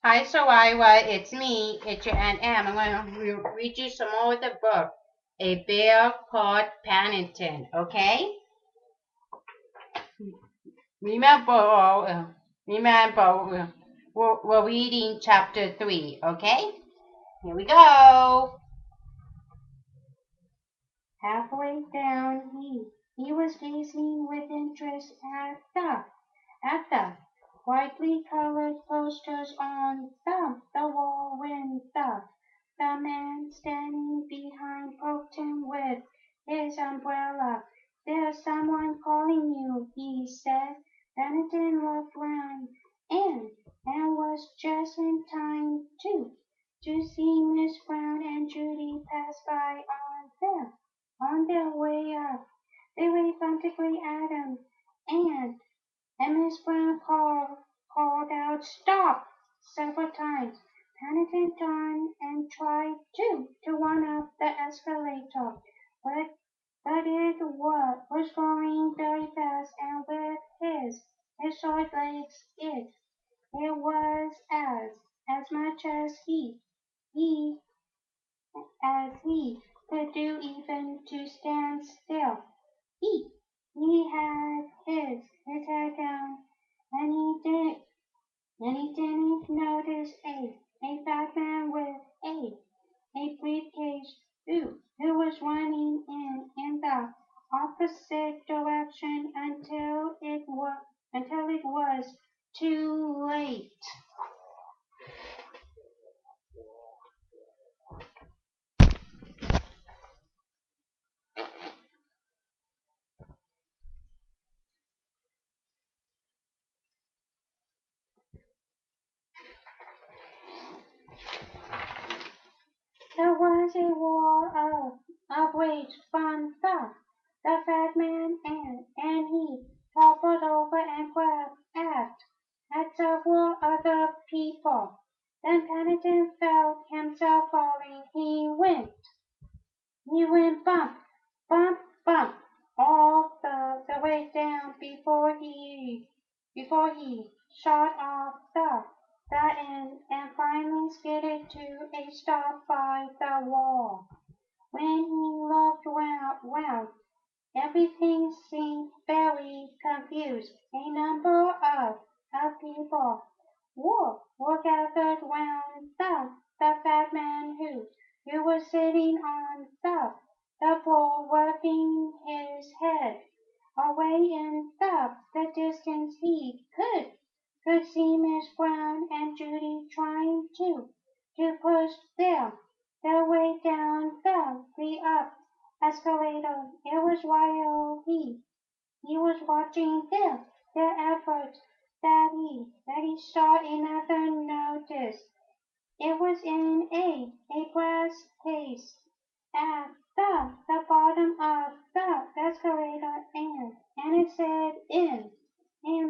Hi, Soraya. It's me. It's your Aunt Em. I'm going to read you some more of the book, A Bear Called Paddington. Okay? Remember, we're reading chapter 3. Okay? Here we go. Halfway down, he was gazing with interest at the brightly colored posters on the wall when the man standing behind poked him with his umbrella. "There's someone calling you," he said. Paddington looked round and was just in time to see Miss Brown and Judy pass by on their way up. They waved frantically at him, and Miss Brown called out, "Stop!" several times. Paddington turned and tried to run up the escalator, but it was going very fast, and with his short legs it was as much he as he could do even to stand still. He he had his head down, and he didn't notice a fat man with a briefcase who was running in the opposite direction until it was too late. There was a roar of rage from the fat man, and he toppled over and grabbed at several other people. Then Paddington felt himself falling. He went bump, bump, bump all the way down before he shot off the end and finally skidded to a stop by the wall. When he looked round, everything seemed very confused. A number of people were gathered round the fat man who was sitting on the pole, rubbing his head. Away in the distance he could see Miss Brown and Judy trying to push their way down the up escalator. It was while he was watching their efforts that he saw another notice. It was in a glass case at the bottom of the escalator, and it said in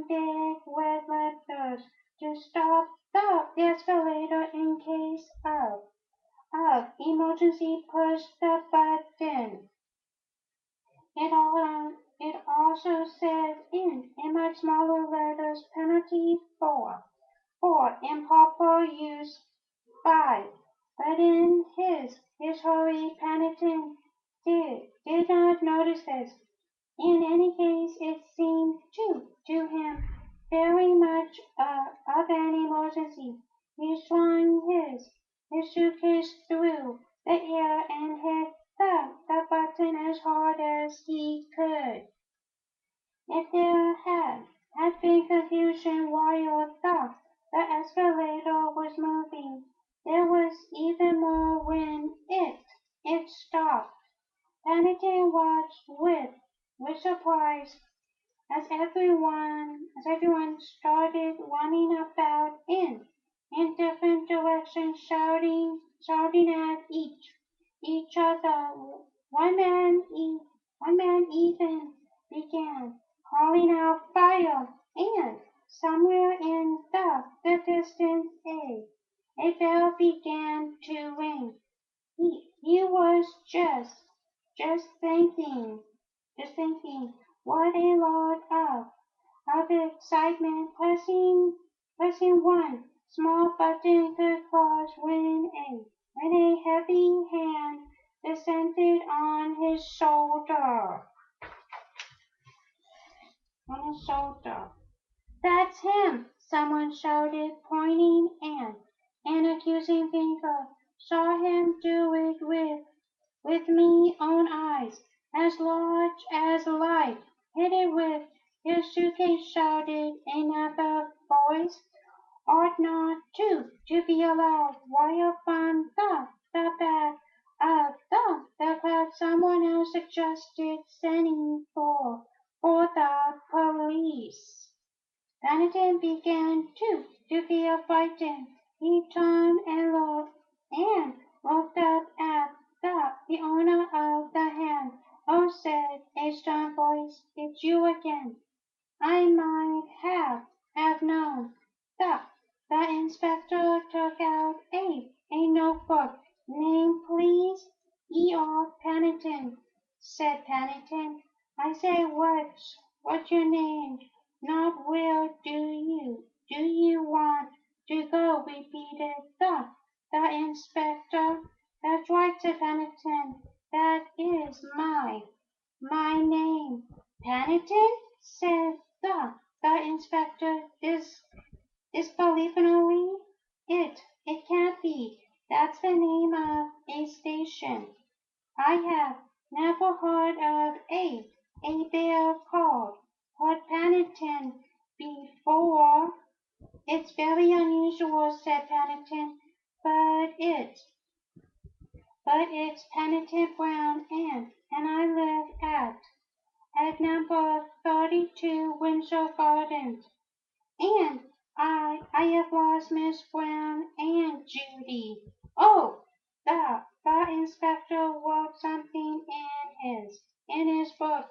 big red letters to stop the escalator in case of emergency. Push the button. It also said in much smaller letters, penalty for improper use 5. But in his hurry, Paddington did not notice this. In any case, it seemed to him very much of an emergency. He swung his suitcase through the air and hit the button as hard as he could. If there had been confusion while the escalator was moving, there was even more when it stopped. Paddington watched with surprise as everyone started running about in different directions, shouting at each other. One man even began calling out fire, and somewhere in the distance a bell began to ring. He was just thinking, what a lot of excitement, pressing small button-good claws when a heavy hand descended on his shoulder. That's him! Someone shouted, pointing an accusing finger. Saw him do it with me own eyes, as large as life. Hit it with your suitcase, shouted another voice. Ought not to be allowed. Why upon the back of the cloud someone else suggested sending for the police. Paddington began to feel frightened. He turned and looked up at the owner of the hand. Oh, said a strong voice, it's you again. I might have known. The, the inspector took out a notebook. Name, please. E.R. Pennington, said Pennington. I say what's your name? Not where do you want to go? Repeated the inspector. That's right, said Pennington. That is my name. Pennington, said the inspector disbelievingly. It can't be. That's the name of a station. I have never heard of a bear called Paddington before. It's very unusual, said Paddington, but it's Paddington Brown and I live at number 32 Windsor Gardens. And I have lost Miss Brown and Judy. Oh, the inspector wrote something in his book.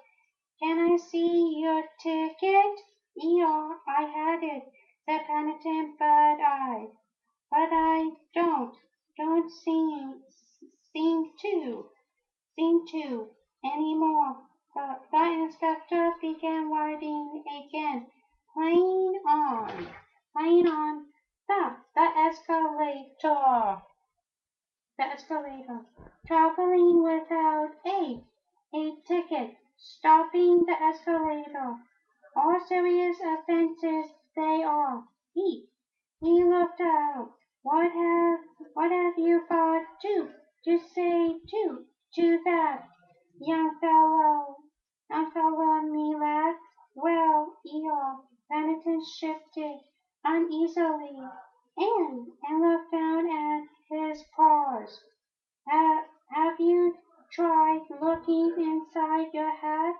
Can I see your ticket? Yeah, I had it, said Pennington, but I don't seem to anymore. The inspector began writing again, playing on the escalator, the escalator, traveling without a ticket, stopping the escalator. All serious offenses they are. He looked up. What have you got to say to that young fellow? Young fellow, me lad. Well, Eeyore, Pennington shifted uneasily and looked down at his paws. Have you tried looking inside your hat?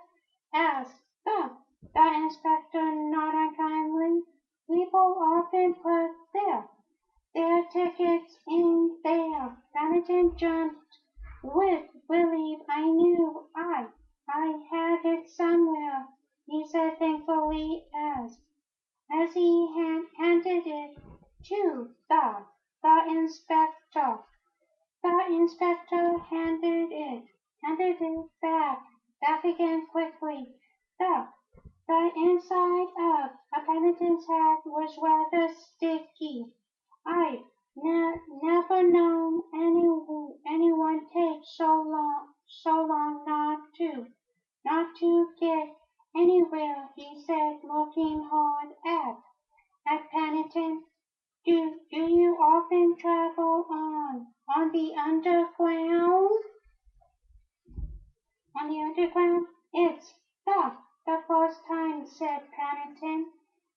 Asked the inspector not unkindly. People often put their tickets in there. Pennington jumped with relief. I knew I had it somewhere, he said thankfully as he handed it to the inspector. The inspector handed it back again quickly. The, the inside of Pennington's hat was rather sticky. I've never known anyone take so long not to get anywhere, he said, looking hard at Pennington. Do you often travel on the underground? On the underground? It's the first time, said Pennington,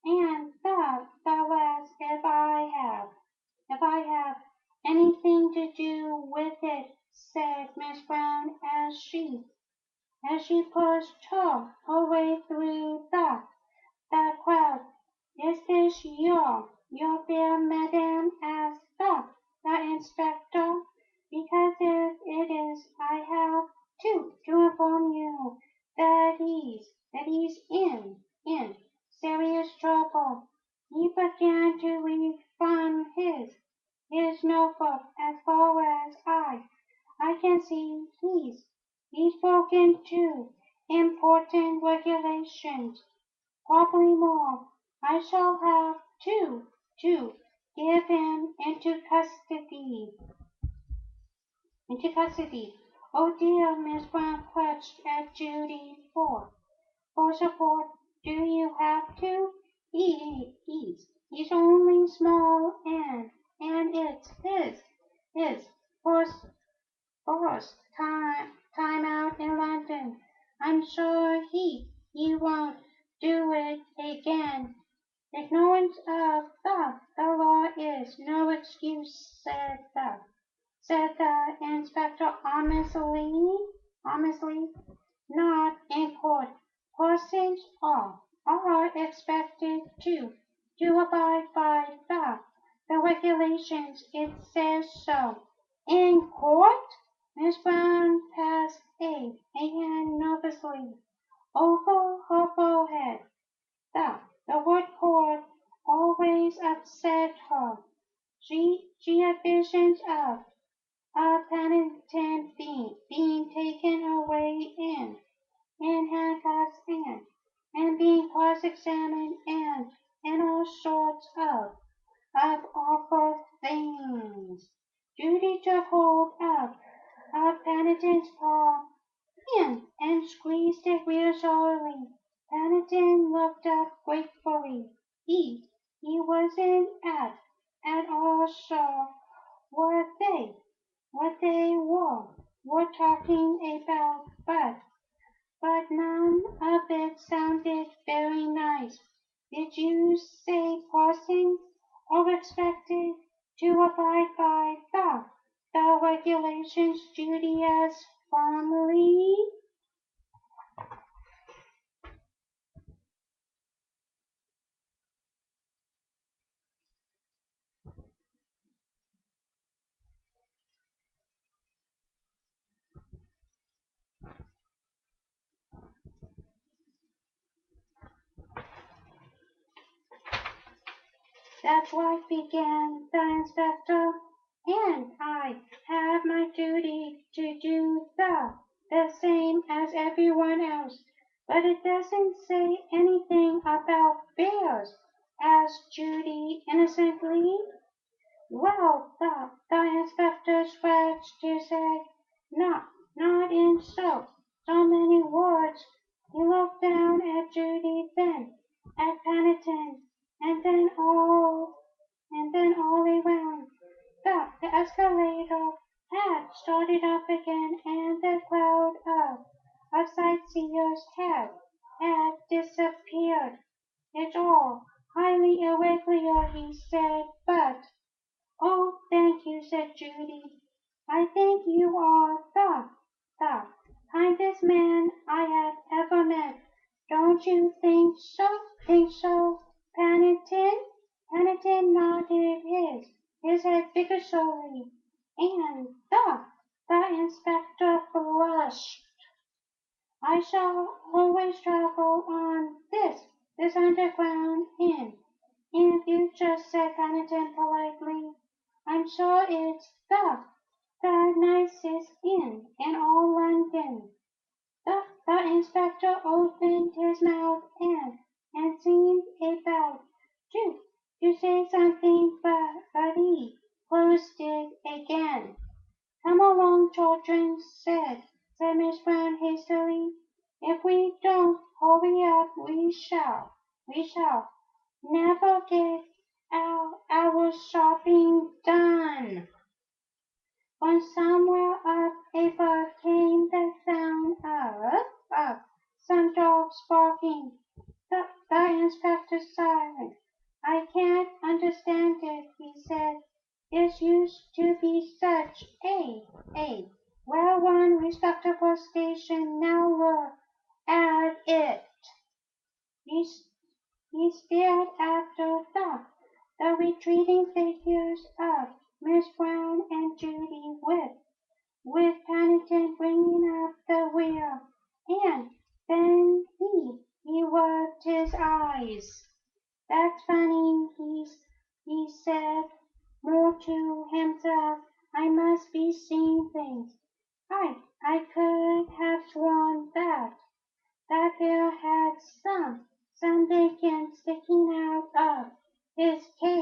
and the last if I have anything to do with it, said Miss Brown as she pushed her way through the crowd. Is this your bear, madam? Asked the inspector. Because if it is, I have to inform you that he's in serious trouble. He began to read from his notebook. As far as I can see, he's broken two important regulations. Probably more. I shall have two give him into custody. Oh dear, Miss Brown clutched at Judy for support. Do you have to? He's only small and it's his first time out in London. I'm sure he won't do it again. Ignorance of the law is no excuse, said the inspector honestly, not in court. Persons are expected to abide by the regulations. It says so. In court? Miss Brown passed a hand nervously over her forehead. The, the word court always upset her. She had visions of Paddington being taken away in handcuffs and being cross-examined and all sorts of awful things. Judy took hold of Paddington's paw and squeezed it reassuringly. Paddington looked up gratefully. He wasn't at all sure what they were talking about, but none of it sounded very nice. Did you say parsons are expected to abide by the regulations? Judy asked firmly. That's right, began the inspector, and I have my duty to do the same as everyone else. But it doesn't say anything about bears, asked Judy innocently. Well, the inspector scratched his head. Not, not in so many words. He looked down at Judy, then at Paddington, and then all around. The escalator had started up again, and the crowd of sightseers had disappeared. It's all highly irregular, he said, but oh, thank you, said Judy. I think you are the kindest man I have ever met. Don't you think so? Think so, Paddington? Paddington nodded his head vigorously, and the inspector blushed. I shall always travel on this underground in future, said Paddington politely. I'm sure it's the nicest in all London. The inspector opened his mouth and seemed about to say something, but he closed it again. Come along, children, said Miss Brown hastily. If we don't hurry up, we shall never get our shopping done. From somewhere up above came the sound of some dogs barking. The inspector sighed. I can't understand it, he said. This used to be such a well-run, respectable station. Now look at it. He, he stared after the retreating figures of Miss Brown and Judy with Paddington bringing up the rear, and then he rubbed his eyes. That's funny, he said, more to himself. I must be seeing things. I could have sworn that bear had some bacon sticking out of his cage.